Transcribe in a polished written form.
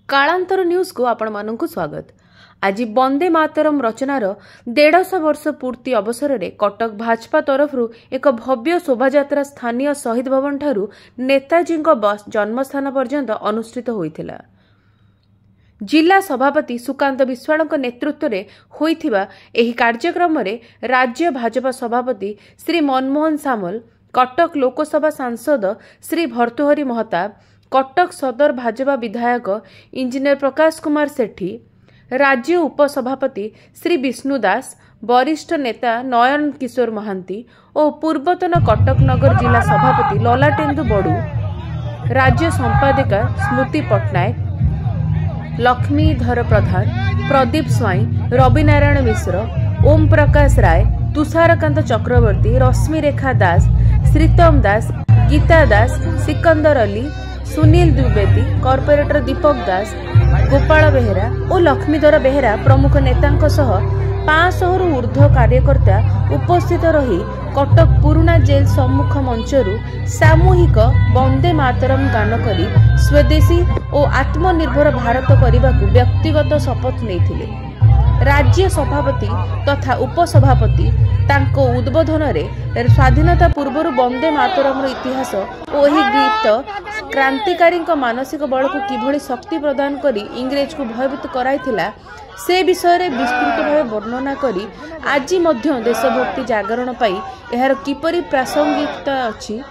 कालांतर न्यूज को आपण मानकु स्वागत। आज वंदे मातरम रचनार 150 वर्ष पूर्ति अवसर में कटक भाजपा तरफ एक भव्य शोभायात्रा स्थानीय शहीद भवन ठारू नेताजी जन्मस्थान पर्यंत अनुष्ठित होइथिला। जिला सभापति सुकांत विश्वाल नेतृत्व में होइथिबा एही कार्यक्रम में राज्य भाजपा सभापति श्री मनमोहन सामल, कटक लोकसभा सांसद श्री भर्तृहरि महताब, कटक सदर भाजपा विधायक इंजीनियर प्रकाश कुमार सेठी, राज्य उपसभापति श्री विष्णु दास, वरिष्ठ नेता नयन किशोर महांती और पूर्वतन कटक नगर जिला सभापति ललाटेन्दु बड़ू, राज्य संपादिका स्मृति पट्टनायक, लक्ष्मीधर प्रधान, प्रदीप स्वाई, रवि नारायण मिश्र, ओम प्रकाश राय, तुषारकांत चक्रवर्ती, रश्मि रेखा दास, श्रीतम दास, गीता दास, सिकंदर अली, सुनील द्विवेदी, कॉर्पोरेटर दीपक दास, गोपाल बेहेरा और लक्ष्मीधर बेहेरा प्रमुख नेतांक सह 500 रु ऊर्ध्व कार्यकर्ता उपस्थित रही कटक पुराना जेल सम्मुख मंचरू सामूहिक वंदे मातरम गान करी स्वदेशी और आत्मनिर्भर भारत करने को व्यक्तिगत शपथ नहीं। राज्य सभापति तथा उपसभापति तांको उद्बोधन रे स्वाधीनता पूर्व वंदे मातरम इतिहास और यही गीत क्रांतिकारी मानसिक बल को किभली शक्ति प्रदान करी इंग्रेज को भयभीत कराइथिला से विषय रे विस्तृत भाव वर्णना करी आज देशभक्ति जागरण पाई एहार किपरि प्रासंगिकता अछि।